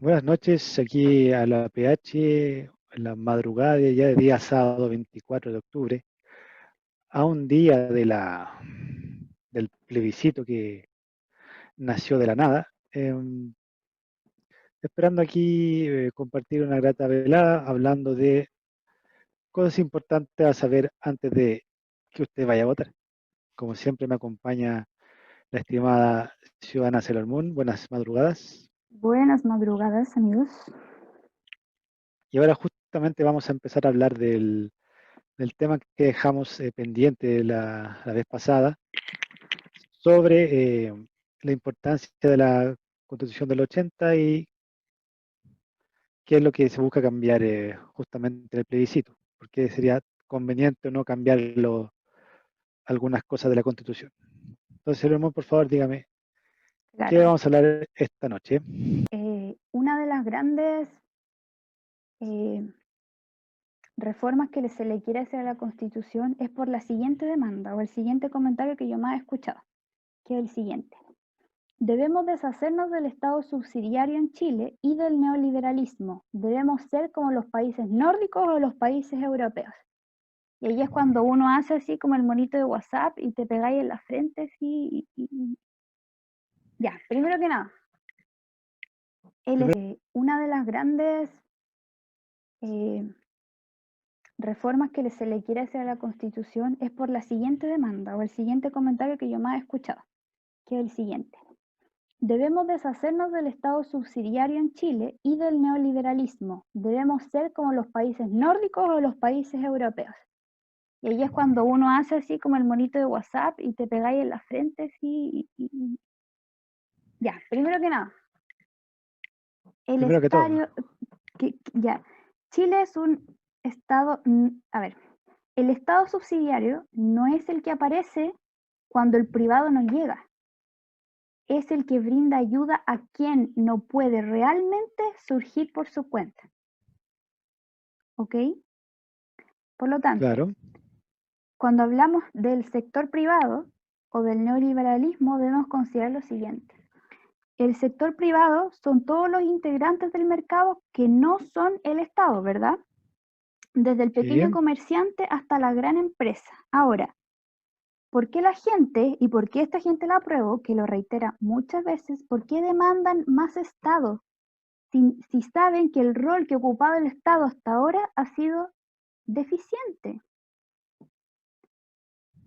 Buenas noches, aquí a la PH, en la madrugada de ya de día sábado 24 de octubre, a un día del plebiscito que nació de la nada, esperando aquí compartir una grata velada, hablando de cosas importantes a saber antes de que usted vaya a votar. Como siempre me acompaña la estimada ciudadana Sailor Moon. Buenas madrugadas. Buenas madrugadas, amigos. Y ahora justamente vamos a empezar a hablar del tema que dejamos pendiente la vez pasada, sobre la importancia de la Constitución del 80 y qué es lo que se busca cambiar justamente en el plebiscito, porque sería conveniente o no cambiar algunas cosas de la Constitución. Entonces, Ramón, por favor, dígame, ¿qué Claro, vamos a hablar esta noche? una de las grandes eh, reformas que se le quiere hacer a la Constitución es por la siguiente demanda o el siguiente comentario que yo más he escuchado, que es el siguiente. Debemos deshacernos del Estado subsidiario en Chile y del neoliberalismo. Debemos ser como los países nórdicos o los países europeos. Y ahí es cuando uno hace así como el monito de WhatsApp y te pegáis en la frente así. Ya, primero que nada, una de las grandes eh, reformas que se le quiere hacer a la Constitución es por la siguiente demanda o el siguiente comentario que yo más he escuchado, que es el siguiente. Debemos deshacernos del Estado subsidiario en Chile y del neoliberalismo. Debemos ser como los países nórdicos o los países europeos. Y ahí es cuando uno hace así como el monito de WhatsApp y te pegáis en la frente así. Ya, primero que nada, el Primero que todo, estadio, ya, Chile es un estado, a ver, el estado subsidiario no es el que aparece cuando el privado no llega, es el que brinda ayuda a quien no puede realmente surgir por su cuenta. ¿Ok? Por lo tanto, claro, cuando hablamos del sector privado o del neoliberalismo, debemos considerar lo siguiente. El sector privado son todos los integrantes del mercado que no son el Estado, ¿verdad? Desde el pequeño sí. comerciante hasta la gran empresa. Ahora, ¿por qué la gente, y por qué esta gente la apruebo, que lo reitera muchas veces, por qué demandan más Estado? Si saben que el rol que ha ocupado el Estado hasta ahora ha sido deficiente.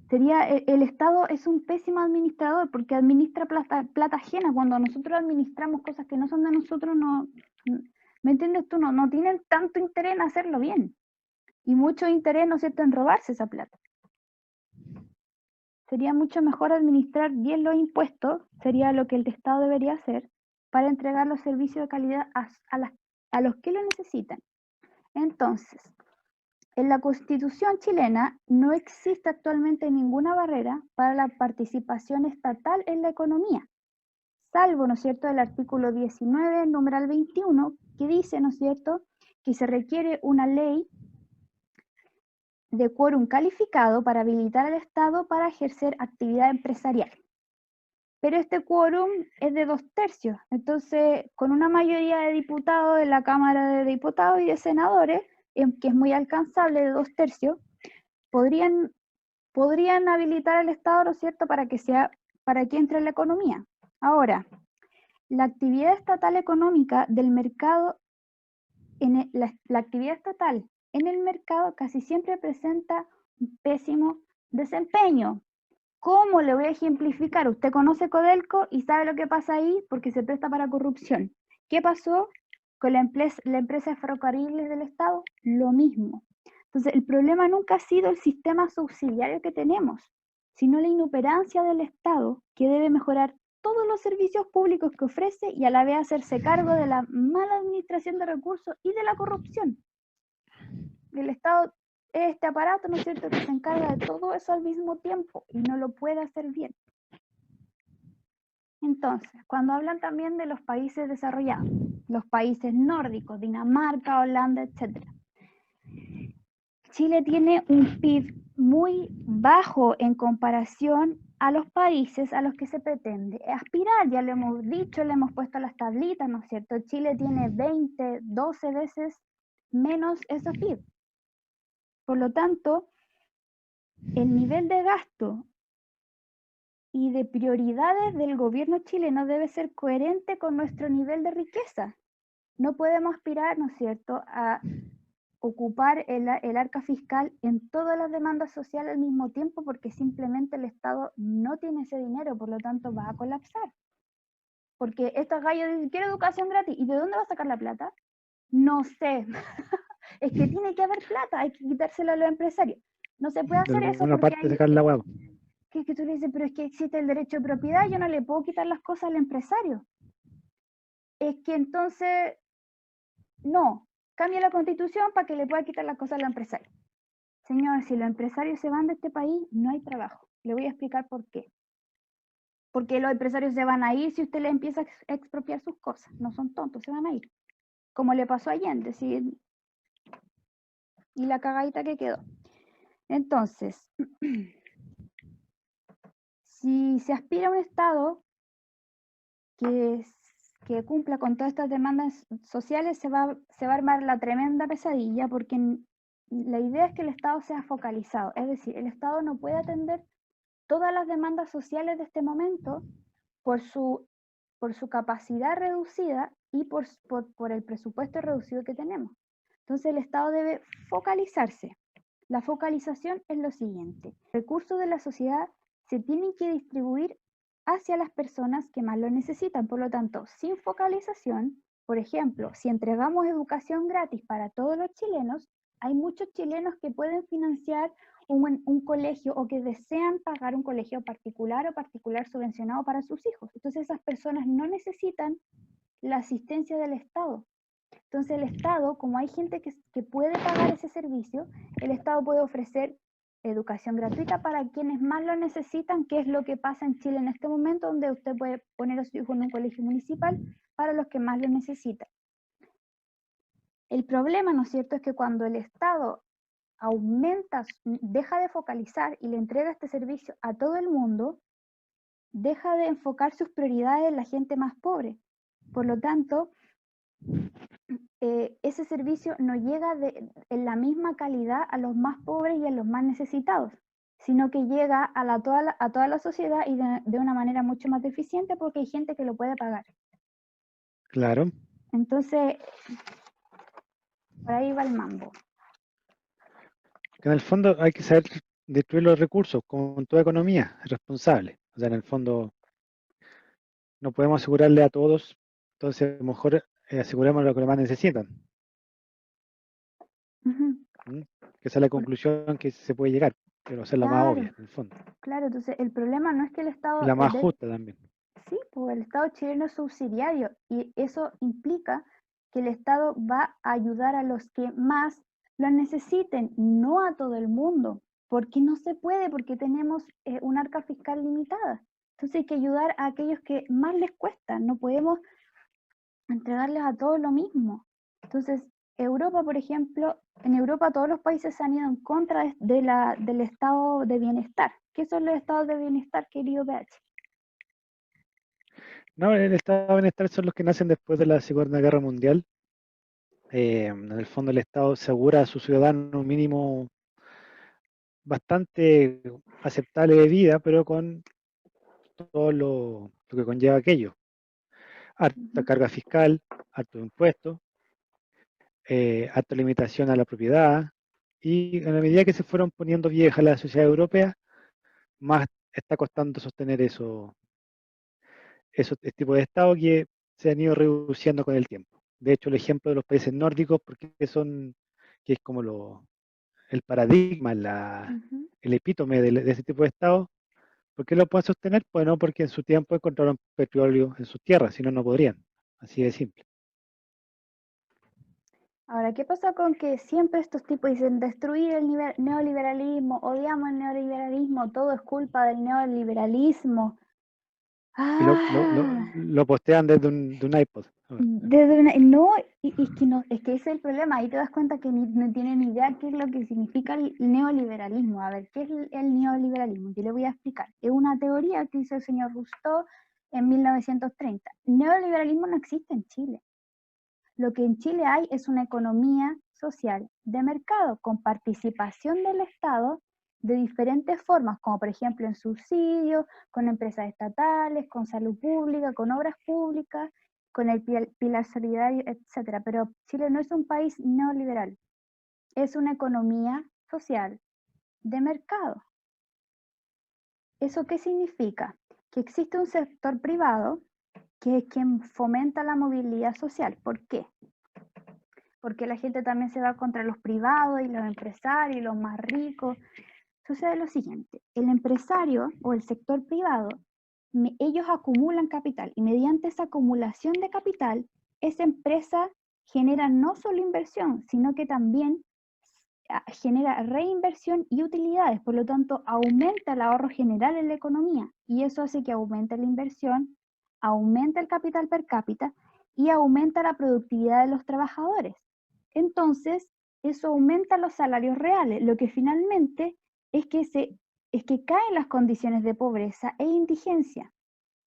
El Estado es un pésimo administrador porque administra plata ajena. Cuando nosotros administramos cosas que no son de nosotros, no, ¿me entiendes tú? No tienen tanto interés en hacerlo bien. Y mucho interés, ¿no es cierto?, en robarse esa plata. Sería mucho mejor administrar bien los impuestos, sería lo que el Estado debería hacer, para entregar los servicios de calidad a los que lo necesitan. Entonces, en la Constitución chilena no existe actualmente ninguna barrera para la participación estatal en la economía, salvo, ¿no es cierto?, el artículo 19, numeral 21, que dice, ¿no es cierto?, que se requiere una ley de quórum calificado para habilitar al Estado para ejercer actividad empresarial. Pero este quórum es de 2/3, entonces con una mayoría de diputados en la Cámara de Diputados y de Senadores, que es muy alcanzable, de 2/3, podrían habilitar al Estado, ¿no es cierto?, para que entre en la economía. Ahora, la actividad estatal económica del mercado, la actividad estatal en el mercado casi siempre presenta un pésimo desempeño. ¿Cómo le voy a ejemplificar? Usted conoce Codelco y sabe lo que pasa ahí porque se presta para corrupción. ¿Qué pasó con la empresa de ferrocarriles del Estado? Lo mismo. Entonces, el problema nunca ha sido el sistema subsidiario que tenemos, sino la inoperancia del Estado, que debe mejorar todos los servicios públicos que ofrece y a la vez hacerse cargo de la mala administración de recursos y de la corrupción. El Estado es este aparato, ¿no es cierto?, que se encarga de todo eso al mismo tiempo y no lo puede hacer bien. Entonces, cuando hablan también de los países desarrollados, los países nórdicos, Dinamarca, Holanda, etc., Chile tiene un PIB muy bajo en comparación a los países a los que se pretende aspirar. Ya lo hemos dicho, le hemos puesto las tablitas, ¿no es cierto? Chile tiene 20, 12 veces menos ese PIB. Por lo tanto, el nivel de gasto y de prioridades del gobierno chileno debe ser coherente con nuestro nivel de riqueza. No podemos aspirar, ¿no es cierto?, a ocupar el arca fiscal en todas las demandas sociales al mismo tiempo porque simplemente el Estado no tiene ese dinero, por lo tanto va a colapsar. Porque estos gallos dicen, quiero educación gratis, ¿y de dónde va a sacar la plata? No sé. Es que tiene que haber plata, hay que quitársela a los empresarios. No se puede De hacer eso alguna porque parte sacar la hueá. que tú le dices, pero es que existe el derecho de propiedad, yo no le puedo quitar las cosas al empresario. Es que entonces, no, cambia la constitución para que le pueda quitar las cosas al empresario. Señor, si los empresarios se van de este país, no hay trabajo. Le voy a explicar por qué. Porque los empresarios se van a ir si usted les empieza a expropiar sus cosas. No son tontos, se van a ir. Como le pasó a Allende, ¿sí? Y la cagadita que quedó. Entonces, si se aspira a un Estado que cumpla con todas estas demandas sociales, se va a armar la tremenda pesadilla porque la idea es que el Estado sea focalizado. Es decir, el Estado no puede atender todas las demandas sociales de este momento por su capacidad reducida y por el presupuesto reducido que tenemos. Entonces el Estado debe focalizarse. La focalización es lo siguiente. Recursos de la sociedad se tienen que distribuir hacia las personas que más lo necesitan. Por lo tanto, sin focalización, por ejemplo, si entregamos educación gratis para todos los chilenos, hay muchos chilenos que pueden financiar un colegio o que desean pagar un colegio particular o particular subvencionado para sus hijos. Entonces esas personas no necesitan la asistencia del Estado. Entonces el Estado, como hay gente que puede pagar ese servicio, el Estado puede ofrecer educación gratuita para quienes más lo necesitan, que es lo que pasa en Chile en este momento, donde usted puede poner a su hijo en un colegio municipal para los que más lo necesitan. El problema, ¿no es cierto?, es que cuando el Estado aumenta, deja de focalizar y le entrega este servicio a todo el mundo, deja de enfocar sus prioridades en la gente más pobre. Por lo tanto, ese servicio no llega en la misma calidad a los más pobres y a los más necesitados, sino que llega a toda la sociedad y de una manera mucho más eficiente porque hay gente que lo puede pagar. Claro. Entonces, por ahí va el mambo. Que en el fondo hay que saber distribuir los recursos, como en toda economía, es responsable. O sea, en el fondo no podemos asegurarle a todos, entonces a lo mejor aseguremos lo que más necesitan. ¿Mm? Que esa es la conclusión que se puede llegar, pero esa es la más Claro, obvia, en el fondo. claro, entonces el problema no es que el Y Estado la más justa también. sí, pues el Estado chileno es subsidiario y eso implica que el Estado va a ayudar a los que más lo necesiten, no a todo el mundo, porque no se puede, porque tenemos un arca fiscal limitada. Entonces hay que ayudar a aquellos que más les cuesta, no podemos entregarles a todos lo mismo. Entonces, Europa, por ejemplo, en Europa todos los países se han ido en contra del estado de bienestar. ¿Qué son los estados de bienestar, querido PH? No, el estado de bienestar son los que nacen después de la Segunda Guerra Mundial. En el fondo el Estado asegura a sus ciudadanos un mínimo bastante aceptable de vida, pero con todo lo que conlleva aquello. Harta carga fiscal, harto impuestos, harta limitación a la propiedad, y en la medida que se fueron poniendo viejas la sociedad europea, más está costando sostener esos tipos de Estado que se han ido reduciendo con el tiempo. De hecho, el ejemplo de los países nórdicos, porque que es como el paradigma, el epítome de ese tipo de Estado. ¿Por qué lo pueden sostener? Bueno, porque en su tiempo encontraron petróleo en sus tierras, si no, no podrían. Así de simple. Ahora, ¿qué pasa con que siempre estos tipos dicen destruir el neoliberalismo, odiamos el neoliberalismo, todo es culpa del neoliberalismo? Y Ah, lo postean desde un iPod. No, es que no, es que ese es el problema. Ahí te das cuenta que no tienen idea qué es lo que significa el neoliberalismo. A ver, ¿qué es el neoliberalismo? Yo le voy a explicar. Es una teoría que hizo el señor Rousseau en 1930. El neoliberalismo no existe en Chile. Lo que en Chile hay es una economía social de mercado con participación del Estado de diferentes formas, como por ejemplo en subsidios, con empresas estatales, con salud pública, con obras públicas, con el pilar solidario, etc. Pero Chile no es un país neoliberal, es una economía social de mercado. ¿Eso qué significa? Que existe un sector privado que es quien fomenta la movilidad social. ¿Por qué? Porque la gente también se va contra los privados y los empresarios y los más ricos. Sucede lo siguiente, el empresario o el sector privado, ellos acumulan capital y mediante esa acumulación de capital, esa empresa genera no solo inversión, sino que también genera reinversión y utilidades, por lo tanto aumenta el ahorro general en la economía y eso hace que aumente la inversión, aumenta el capital per cápita y aumenta la productividad de los trabajadores. Entonces, eso aumenta los salarios reales, lo que finalmente es que caen las condiciones de pobreza e indigencia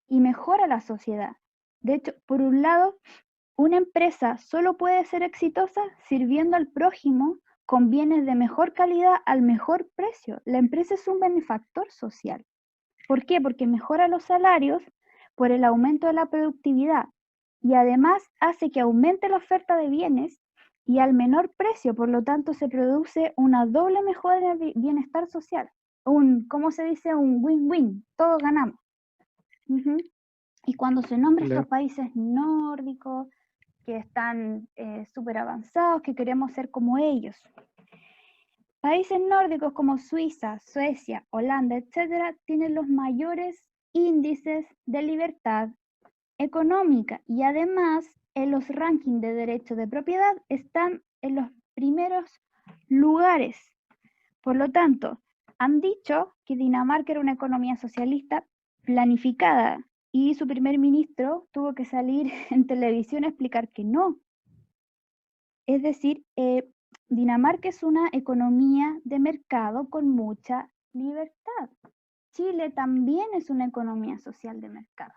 y mejora la sociedad. De hecho, por un lado, una empresa solo puede ser exitosa sirviendo al prójimo con bienes de mejor calidad al mejor precio. La empresa es un benefactor social. ¿Por qué? Porque mejora los salarios por el aumento de la productividad y además hace que aumente la oferta de bienes y al menor precio, por lo tanto se produce una doble mejora de bienestar social. ¿Cómo se dice? Un win-win, todos ganamos. Y cuando se nombra estos países nórdicos, que están súper avanzados, que queremos ser como ellos. Países nórdicos como Suiza, Suecia, Holanda, etcétera, tienen los mayores índices de libertad económica y además en los rankings de derechos de propiedad están en los primeros lugares. Por lo tanto, han dicho que Dinamarca era una economía socialista planificada y su primer ministro tuvo que salir en televisión a explicar que no. Es decir, Dinamarca es una economía de mercado con mucha libertad. Chile también es una economía social de mercado.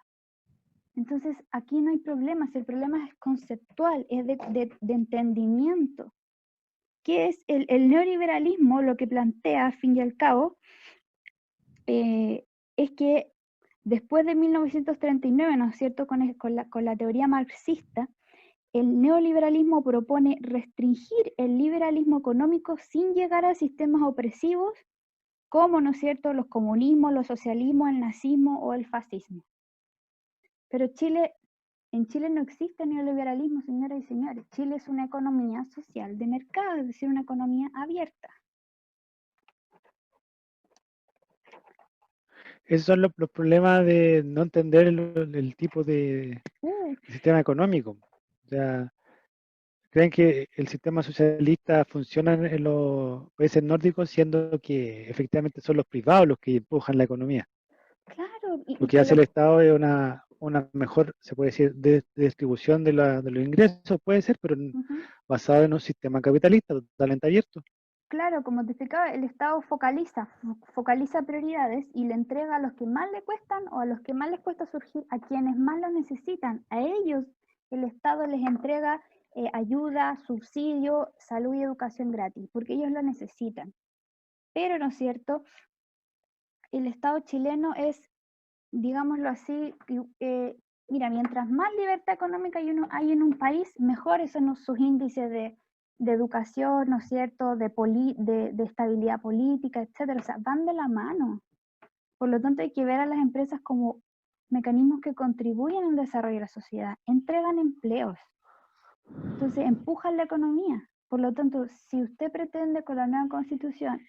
Entonces, aquí no hay problemas, el problema es conceptual, es de entendimiento. ¿Qué es el neoliberalismo? Lo que plantea, al fin y al cabo, es que después de 1939, ¿no es cierto?, con la teoría marxista, el neoliberalismo propone restringir el liberalismo económico sin llegar a sistemas opresivos como, ¿no es cierto?, los comunismos, los socialismos, el nazismo o el fascismo. Pero en Chile no existe neoliberalismo, señoras y señores. Chile es una economía social de mercado, es decir, una economía abierta. Esos son los problemas de no entender el tipo de sistema económico. O sea, creen que el sistema socialista funciona en los países nórdicos, siendo que efectivamente son los privados los que empujan la economía. Claro. Lo que hace el Estado es una mejor, se puede decir, distribución de los ingresos, puede ser, pero basado en un sistema capitalista totalmente abierto. Claro, como te explicaba, el Estado focaliza prioridades y le entrega a los que más le cuestan o a los que más les cuesta surgir, a quienes más lo necesitan. A ellos el Estado les entrega ayuda, subsidio, salud y educación gratis, porque ellos lo necesitan. Pero, ¿no es cierto? El Estado chileno es, digámoslo así, mira, mientras más libertad económica hay en un país, mejores son sus índices de educación, ¿no es cierto?, de estabilidad política, etcétera. O sea, van de la mano. Por lo tanto, hay que ver a las empresas como mecanismos que contribuyen al desarrollo de la sociedad, entregan empleos. Entonces, empujan la economía. Por lo tanto, si usted pretende con la nueva constitución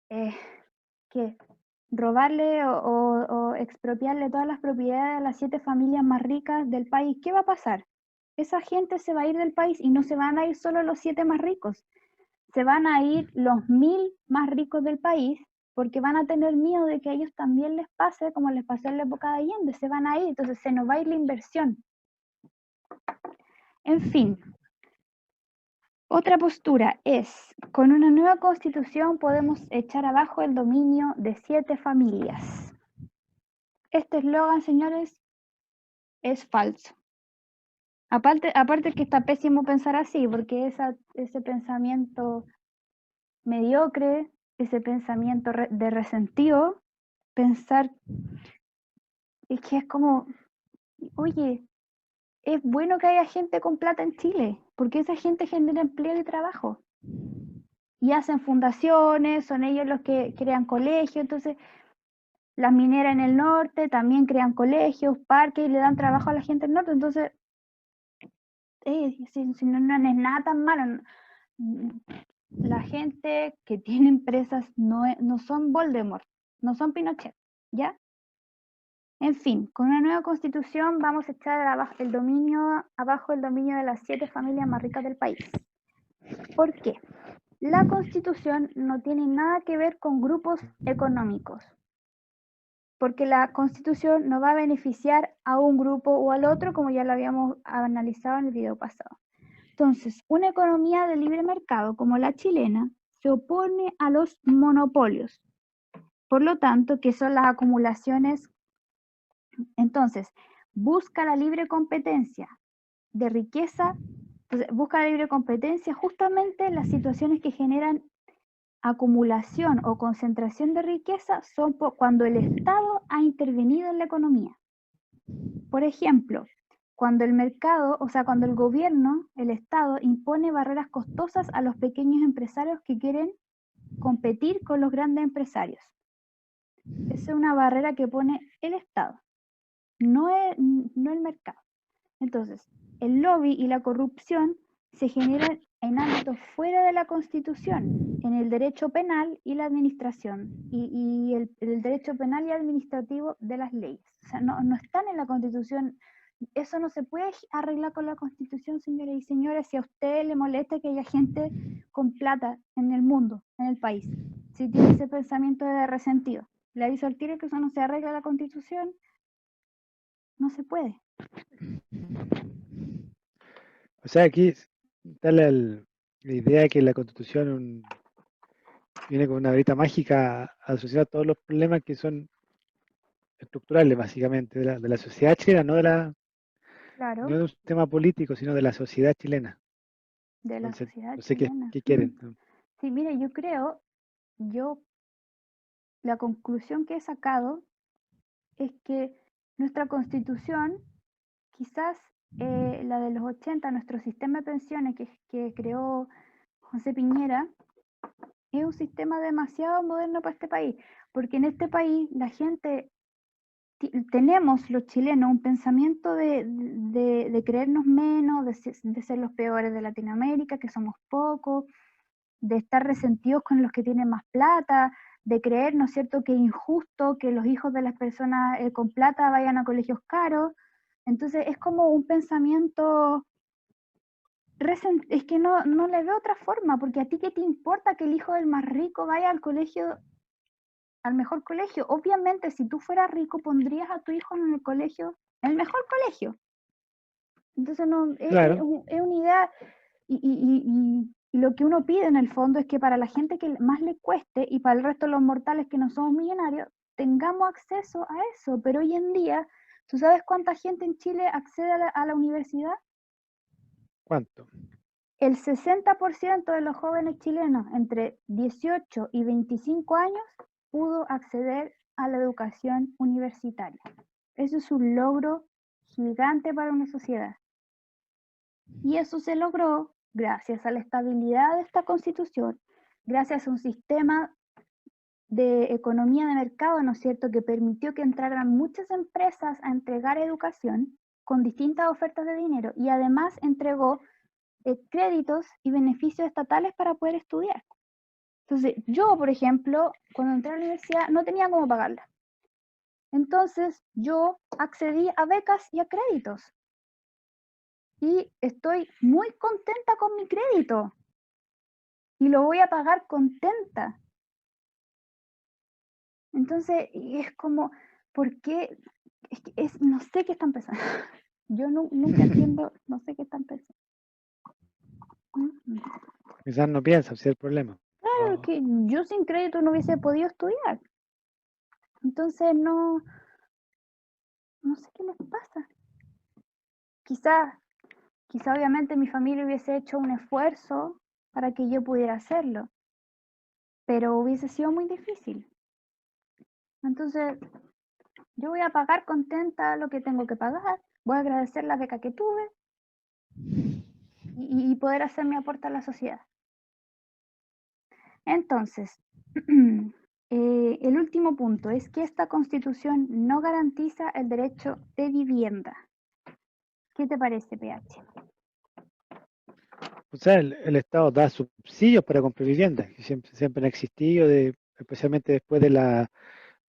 que robarle o expropiarle todas las propiedades a las 7 familias más ricas del país, ¿qué va a pasar? Esa gente se va a ir del país y no se van a ir solo los 7 más ricos, se van a ir los 1000 más ricos del país porque van a tener miedo de que a ellos también les pase como les pasó en la época de Allende, se van a ir, entonces se nos va a ir la inversión. En fin, otra postura es, con una nueva constitución podemos echar abajo el dominio de 7 familias. Este eslogan, señores, es falso. Aparte que está pésimo pensar así, porque ese pensamiento mediocre, ese pensamiento de resentido, pensar es que es como, oye, es bueno que haya gente con plata en Chile, porque esa gente genera empleo y trabajo. Y hacen fundaciones, son ellos los que crean colegios, entonces las mineras en el norte también crean colegios, parques y le dan trabajo a la gente del norte, entonces si no es nada tan malo. La gente que tiene empresas no son Voldemort, no son Pinochet, ¿ya? En fin, con una nueva constitución vamos a echar abajo el dominio de las 7 familias más ricas del país. ¿Por qué? La constitución no tiene nada que ver con grupos económicos, porque la constitución no va a beneficiar a un grupo o al otro, como ya lo habíamos analizado en el video pasado. Entonces, una economía de libre mercado como la chilena se opone a los monopolios, por lo tanto, que son las acumulaciones. Entonces, busca la libre competencia de riqueza, entonces, busca la libre competencia justamente las situaciones que generan acumulación o concentración de riqueza son cuando el Estado ha intervenido en la economía. Por ejemplo, cuando el mercado, o sea, cuando el gobierno, el Estado, impone barreras costosas a los pequeños empresarios que quieren competir con los grandes empresarios. Esa es una barrera que pone el Estado, no el mercado. Entonces, el lobby y la corrupción se generan en ámbitos fuera de la Constitución, en el derecho penal y la administración, y el derecho penal y administrativo de las leyes. O sea, no están en la Constitución. Eso no se puede arreglar con la Constitución, señores y señores, si a usted le molesta que haya gente con plata en el mundo, en el país, si tiene ese pensamiento de resentido. Le aviso al tiro que eso no se arregla en la Constitución, no se puede. O sea, aquí está la idea de que la Constitución viene con una varita mágica a solucionar todos los problemas que son estructurales, básicamente, de la sociedad chilena, Claro, no de un sistema político, sino de la sociedad chilena. de la Entonces, sociedad no sé chilena. qué quieren, ¿no? Sí, mire, la conclusión que he sacado es que nuestra constitución, quizás la de los 80, nuestro sistema de pensiones que creó José Piñera, es un sistema demasiado moderno para este país, porque en este país la gente, tenemos los chilenos un pensamiento de creernos menos, de ser los peores de Latinoamérica, que somos pocos, de estar resentidos con los que tienen más plata, de creer, ¿no es cierto?, que es injusto que los hijos de las personas con plata vayan a colegios caros. Entonces es como un pensamiento, es que no le veo otra forma, porque a ti qué te importa que el hijo del más rico vaya al colegio, al mejor colegio. Obviamente, si tú fueras rico, pondrías a tu hijo en el colegio, en el mejor colegio. Entonces, no, Claro, es una idea, y lo que uno pide en el fondo es que para la gente que más le cueste y para el resto de los mortales que no somos millonarios, tengamos acceso a eso. Pero hoy en día, ¿tú sabes cuánta gente en Chile accede a la universidad? ¿cuánto? El 60% de los jóvenes chilenos entre 18 y 25 años pudo acceder a la educación universitaria. Eso es un logro gigante para una sociedad. Y eso se logró gracias a la estabilidad de esta constitución, gracias a un sistema de economía de mercado, ¿no es cierto?, que permitió que entraran muchas empresas a entregar educación con distintas ofertas de dinero y además entregó créditos y beneficios estatales para poder estudiar. Entonces, yo, por ejemplo, cuando entré a la universidad no tenía cómo pagarla. Entonces, yo accedí a becas y a créditos. Y estoy muy contenta con mi crédito. Y lo voy a pagar contenta. Entonces, es como, ¿por qué? No sé qué están pensando. Yo nunca entiendo, no sé qué están pensando. Quizás no piensa, ese es el problema. Claro, que yo sin crédito no hubiese podido estudiar. Entonces no sé qué les pasa. Quizás obviamente mi familia hubiese hecho un esfuerzo para que yo pudiera hacerlo, pero hubiese sido muy difícil. Entonces, yo voy a pagar contenta lo que tengo que pagar, voy a agradecer la beca que tuve y poder hacer mi aporte a la sociedad. Entonces, el último punto es que esta Constitución no garantiza el derecho de vivienda. ¿Qué te parece, PH? O sea, el Estado da subsidios para comprar viviendas, que siempre han existido, especialmente después de la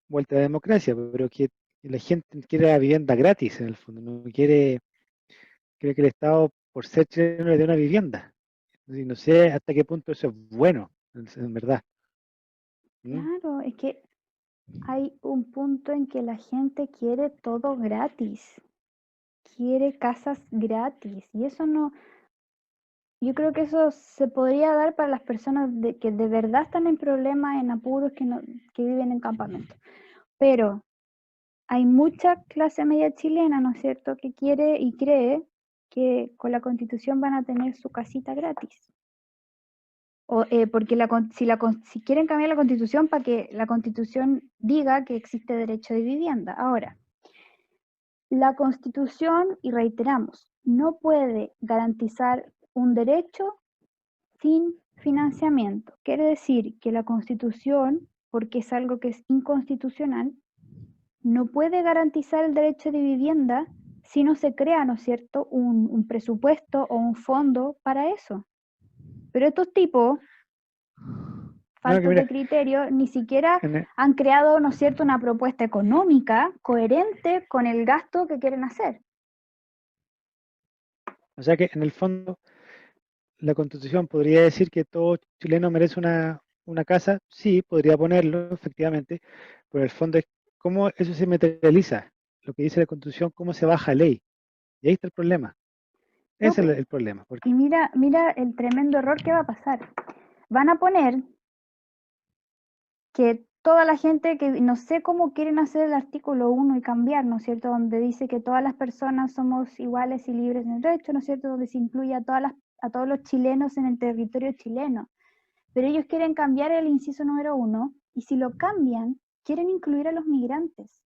vuelta a la democracia, pero que la gente quiere la vivienda gratis en el fondo, no cree que el Estado, por ser chileno, le dé una vivienda. Y no sé hasta qué punto eso es bueno, en verdad. ¿Mm? Claro, es que hay un punto en que la gente quiere todo gratis, quiere casas gratis y eso no, yo creo que eso se podría dar para las personas que de verdad están en problemas, en apuros, que viven en campamentos. Pero hay mucha clase media chilena, ¿no es cierto?, que quiere y cree que con la Constitución van a tener su casita gratis. Porque si quieren cambiar la Constitución para que la Constitución diga que existe derecho de vivienda. Ahora, la Constitución, y reiteramos, no puede garantizar un derecho sin financiamiento. Quiere decir que la Constitución, porque es algo que es inconstitucional, no puede garantizar el derecho de vivienda si no se crea, ¿no es cierto?, un presupuesto o un fondo para eso. Pero estos tipos, No, que faltos mira, de criterio, ni siquiera en el- han creado, ¿no es cierto?, una propuesta económica coherente con el gasto que quieren hacer. o sea que en el fondo la Constitución podría decir que todo chileno merece una casa, sí, podría ponerlo, efectivamente, pero el fondo es cómo eso se materializa, lo que dice la Constitución, cómo se baja a ley. Y ahí está el problema. No, Ese es el problema. y mira el tremendo error que va a pasar. Van a poner que toda la gente que no sé cómo quieren hacer el artículo 1 y cambiar, ¿no es cierto? Donde dice que todas las personas somos iguales y libres en el derecho, ¿no es cierto? Donde se incluye a todos los chilenos en el territorio chileno. Pero ellos quieren cambiar el inciso número 1 y si lo cambian, quieren incluir a los migrantes.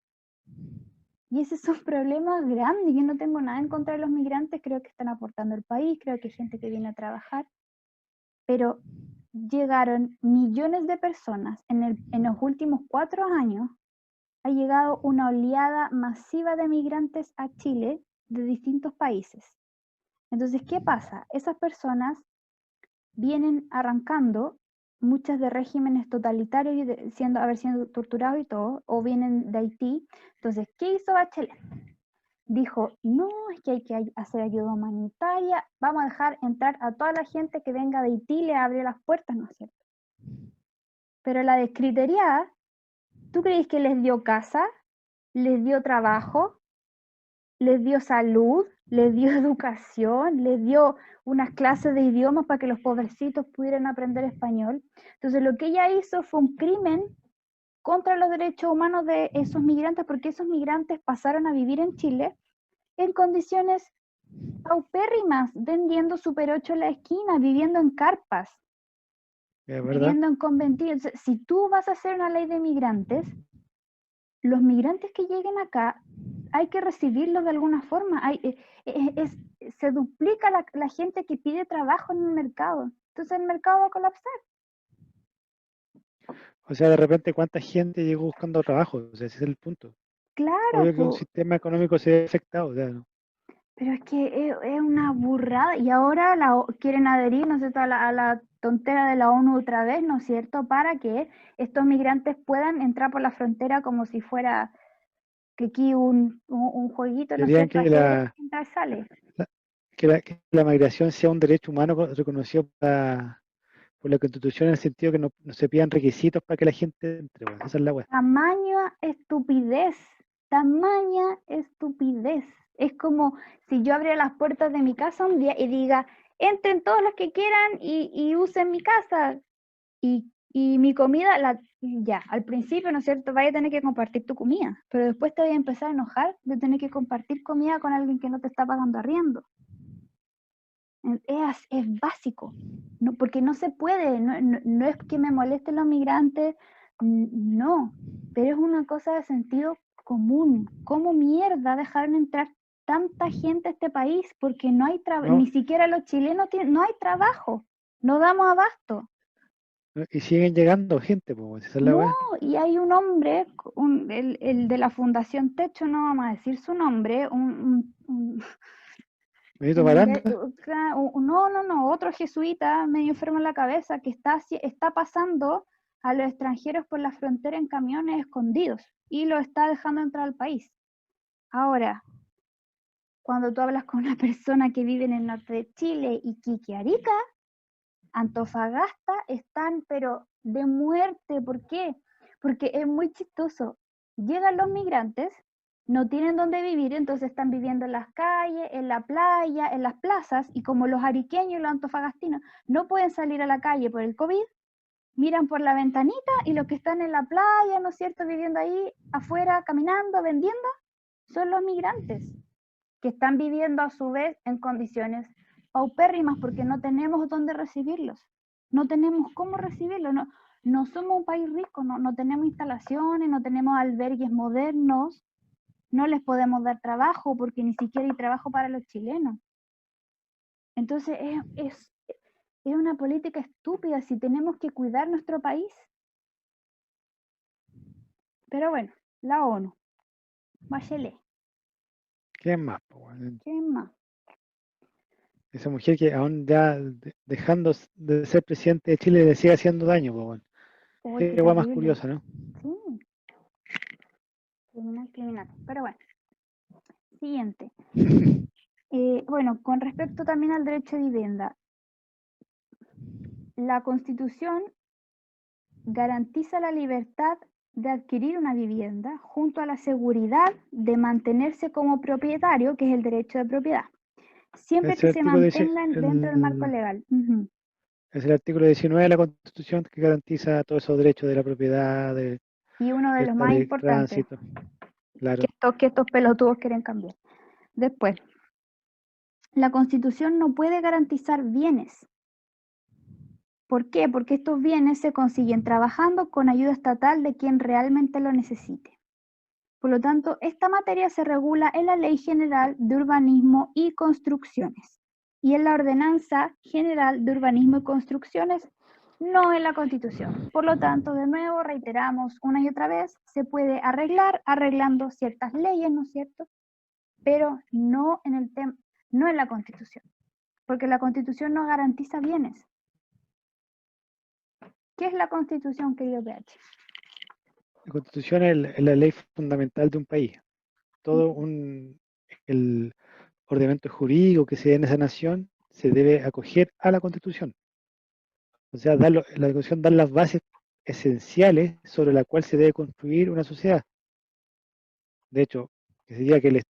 Y ese es un problema grande. Yo no tengo nada en contra de los migrantes, creo que están aportando al país, creo que hay gente que viene a trabajar, pero llegaron millones de personas en los últimos 4 años, ha llegado una oleada masiva de migrantes a Chile de distintos países. Entonces, ¿qué pasa? Esas personas vienen arrancando, muchas de regímenes totalitarios y siendo torturados y todo, o vienen de Haití. Entonces, ¿qué hizo Bachelet? Dijo, no, es que hay que hacer ayuda humanitaria, vamos a dejar entrar a toda la gente que venga de Haití, le abre las puertas, ¿no es cierto? Pero la descritería, ¿tú crees que les dio casa? ¿Les dio trabajo? ¿Les dio salud? ¿Les dio educación? ¿Les dio unas clases de idiomas para que los pobrecitos pudieran aprender español? Entonces lo que ella hizo fue un crimen contra los derechos humanos de esos migrantes, porque esos migrantes pasaron a vivir en Chile en condiciones paupérrimas, vendiendo Super 8 en la esquina, viviendo en carpas, ¿Es verdad? viviendo en conventillos. Si tú vas a hacer una ley de migrantes, los migrantes que lleguen acá hay que recibirlos de alguna forma. Se duplica la gente que pide trabajo en el mercado. Entonces el mercado va a colapsar. O sea, de repente, ¿cuánta gente llegó buscando trabajo? O sea, ese es el punto. Claro, Obvio que un sistema económico se ve afectado. O sea, ¿no? pero es que es una burrada. Y ahora quieren adherir, ¿no es cierto?, a la tontera de la ONU otra vez, ¿no es cierto?, para que estos migrantes puedan entrar por la frontera como si fuera que aquí un jueguito, ¿no es Querían cierto?, ajedrez, entra y sale. la- que la migración sea un derecho humano reconocido por la Constitución en el sentido que no se pidan requisitos para que la gente entre. Bueno, esa es la wea. Tamaña estupidez, tamaña estupidez. Es como si yo abriera las puertas de mi casa un día y diga, entren todos los que quieran y usen mi casa. Y mi comida, ya, al principio, ¿no es cierto? Vaya a tener que compartir tu comida, pero después te voy a empezar a enojar de tener que compartir comida con alguien que no te está pagando arriendo. Es básico, no, porque no se puede, no es que me molesten los migrantes, no, pero es una cosa de sentido común. ¿Cómo mierda dejaron entrar tanta gente a este país? Porque no hay trabajo, No, ni siquiera los chilenos tienen, no hay trabajo, no damos abasto. y siguen llegando gente, pues, esa es la No, weá. y hay un hombre, el de la Fundación Techo, no vamos a decir su nombre, Benito Baranda, no, otro jesuita medio enfermo en la cabeza que está pasando a los extranjeros por la frontera en camiones escondidos y lo está dejando entrar al país. Ahora, cuando tú hablas con una persona que vive en el norte de Chile y Quique Arica, Antofagasta están pero de muerte. ¿Por qué? Porque es muy chistoso. Llegan los migrantes, no tienen dónde vivir, entonces están viviendo en las calles, en la playa, en las plazas, y como los ariqueños y los antofagastinos no pueden salir a la calle por el COVID, miran por la ventanita y los que están en la playa, ¿no es cierto?, viviendo ahí afuera, caminando, vendiendo, son los migrantes, que están viviendo a su vez en condiciones paupérrimas porque no tenemos dónde recibirlos, no tenemos cómo recibirlos, no somos un país rico, no tenemos instalaciones, no tenemos albergues modernos, no les podemos dar trabajo porque ni siquiera hay trabajo para los chilenos. Entonces es una política estúpida si tenemos que cuidar nuestro país. Pero bueno, la ONU, Bachelet, ¿quién más, po, weón? ¿quién más? Esa mujer que aún ya dejando de ser presidente de Chile le sigue haciendo daño, po, weón. Uy, qué Qué weá más terrible. curiosa, ¿no? Sí, criminal. Pero bueno, siguiente. Bueno, con respecto también al derecho de vivienda, la Constitución garantiza la libertad de adquirir una vivienda junto a la seguridad de mantenerse como propietario, que es el derecho de propiedad, siempre Es que el se artículo, mantengan dentro del marco legal. es el artículo 19 de la Constitución que garantiza todos esos derechos de la propiedad, de Y uno de los libertad más de importantes, tránsito. Claro, que estos pelotudos quieren cambiar. Después, la Constitución no puede garantizar bienes. ¿Por qué? Porque estos bienes se consiguen trabajando con ayuda estatal de quien realmente lo necesite. Por lo tanto, esta materia se regula en la Ley General de Urbanismo y Construcciones y en la Ordenanza General de Urbanismo y Construcciones, no en la Constitución. Por lo tanto, de nuevo, reiteramos una y otra vez, se puede arreglar arreglando ciertas leyes, ¿no es cierto? Pero no no en la Constitución, porque la Constitución no garantiza bienes. ¿Qué es la Constitución, querido PH? la Constitución es la ley fundamental de un país. Todo el ordenamiento jurídico que se dé en esa nación se debe acoger a la Constitución. O sea, la Constitución da las bases esenciales sobre las cuales se debe construir una sociedad. De hecho, que se diga que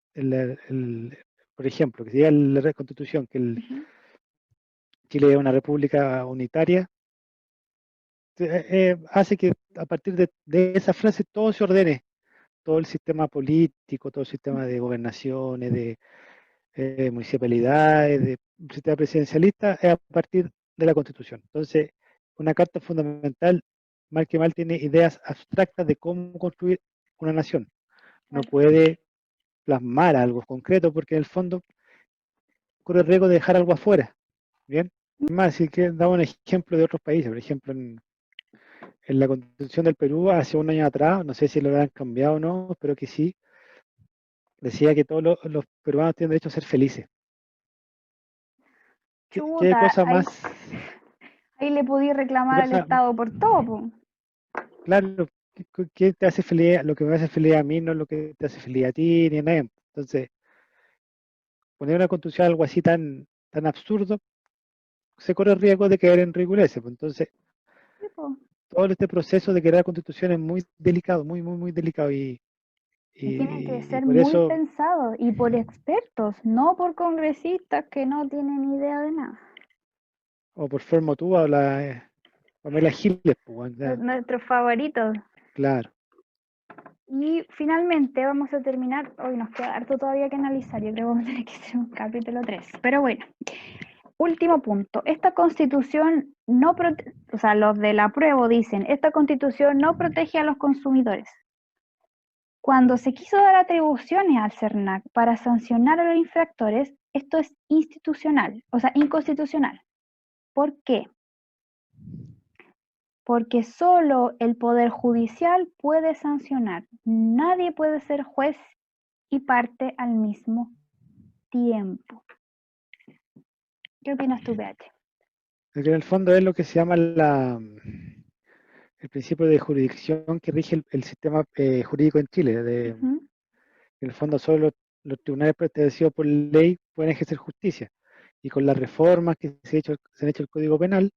por ejemplo, que se diga en la Constitución que Chile es una república unitaria, hace que a partir de esa frase todo se ordene, todo el sistema político, todo el sistema de gobernaciones, de municipalidades, de un sistema presidencialista, es a partir de la Constitución. Entonces, una carta fundamental, mal que mal, tiene ideas abstractas de cómo construir una nación. No puede plasmar algo concreto porque en el fondo corre el riesgo de dejar algo afuera. Bien, más, si que damos un ejemplo de otros países, por ejemplo, en la Constitución del Perú hace un año atrás, no sé si lo habrán cambiado o no, pero que sí, decía que todos los peruanos tienen derecho a ser felices. ¿Qué Chuta, cosa más, ahí le podí qué reclamar al cosa, Estado por todo, po. claro, qué te hace feliz? Lo que me hace feliz a mí no es lo que te hace feliz a ti ni a nadie. Entonces, poner una constitución algo así tan absurdo, se corre el riesgo de caer en ridiculeces. Pues. Entonces, Sí, po. todo este proceso de crear constitución es muy delicado, muy delicado. Y tiene que Y ser por muy eso, pensado y por expertos, no por congresistas que no tienen idea de nada. O por Fermotúa o la Pamela Giles, pues, weón, ya, Nuestros favoritos. claro. Y finalmente vamos a terminar, hoy nos queda harto todavía que analizar, yo creo que vamos a tener que hacer un capítulo 3, pero bueno, último punto, esta constitución no protege, o sea, los del apruebo dicen, esta constitución no protege a los consumidores. Cuando se quiso dar atribuciones al CERNAC para sancionar a los infractores, esto es institucional, o sea, inconstitucional. ¿Por qué? Porque solo el Poder Judicial puede sancionar. Nadie puede ser juez y parte al mismo tiempo. ¿Qué opinas tú, PH? Porque en el fondo es lo que se llama el principio de jurisdicción que rige el sistema jurídico en Chile. Ujú, En el fondo solo los tribunales establecidos por ley pueden ejercer justicia. Y con las reformas que se han hecho al Código Penal,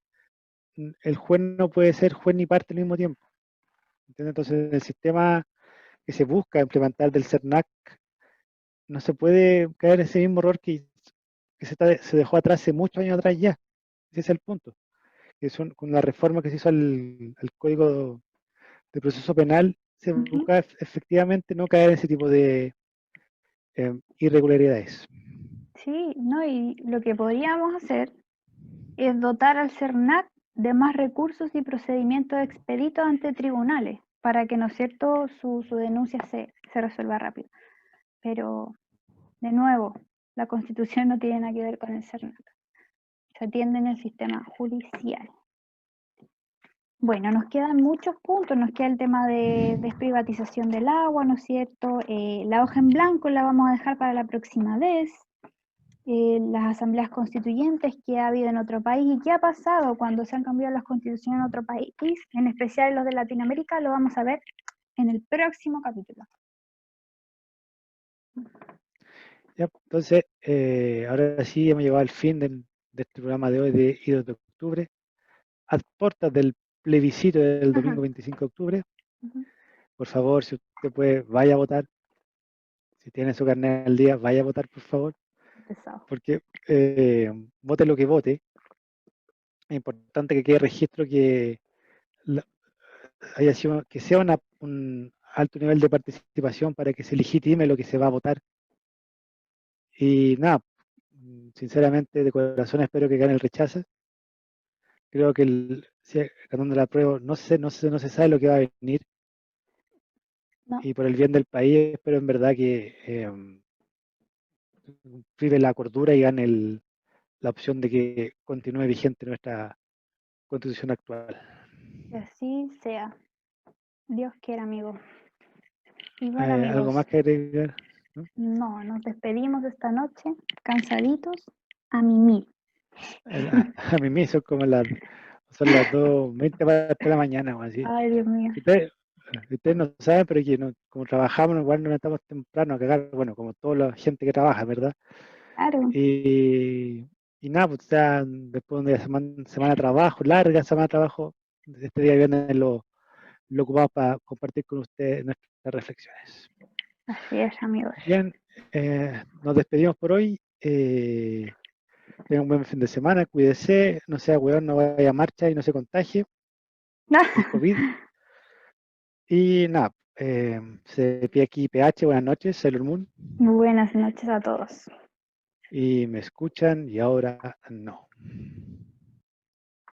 el juez no puede ser juez ni parte al mismo tiempo. ¿Entiendes? Entonces, el sistema que se busca implementar del CERNAC no se puede caer en ese mismo error que se dejó atrás hace muchos años atrás ya. Ese es el punto. Que con la reforma que se hizo al Código de Proceso Penal, se ujú. busca efectivamente no caer en ese tipo de irregularidades. Sí, ¿no? Y lo que podríamos hacer es dotar al CERNAC de más recursos y procedimientos expeditos ante tribunales para que, ¿no es cierto?, su denuncia se resuelva rápido. Pero, de nuevo, la Constitución no tiene nada que ver con el CERNAC. Se atiende en el sistema judicial. Bueno, nos quedan muchos puntos, nos queda el tema de desprivatización del agua, ¿no es cierto? La hoja en blanco la vamos a dejar para la próxima vez. Las asambleas constituyentes que ha habido en otro país y qué ha pasado cuando se han cambiado las constituciones en otro país, en especial los de Latinoamérica, lo vamos a ver en el próximo capítulo. Ya, entonces, ahora sí hemos llegado al fin de este programa de hoy de Idos de Octubre, a puertas del plebiscito del domingo 25 de octubre. Por favor, si usted puede, vaya a votar. Si tiene su carnet al día, vaya a votar, por favor. Pesado. Porque vote lo que vote. Es importante que quede registro que que sea un alto nivel de participación para que se legitime lo que se va a votar. Y nada, sinceramente, de corazón espero que gane el rechazo. Creo que si ganando la prueba no se sabe lo que va a venir. No, Y por el bien del país, espero en verdad que prive la cordura y gane la opción de que continúe vigente nuestra constitución actual. que así sea. Dios quiera, amigo. Y bueno, ¿Algo amigos, más que agregar? ¿No? no, nos despedimos esta noche, cansaditos, a mimir. A mí me hizo son las 2:20 para la mañana o así. Ay, Dios mío. Ustedes no saben, pero que como trabajamos, igual nos estamos temprano a cagar, bueno, como toda la gente que trabaja, ¿verdad? Claro, Y, y nada, pues ya después de una semana de trabajo, larga semana de trabajo, este día viernes lo ocupamos para compartir con ustedes nuestras reflexiones. así es, amigos. Bien, nos despedimos por hoy. Tengan un buen fin de semana, cuídese, no sea weón, no vaya a marcha y no se contagie el COVID. Y nada, se pide aquí PH, buenas noches, Sailor Moon, Buenas noches a todos. y me escuchan y ahora no.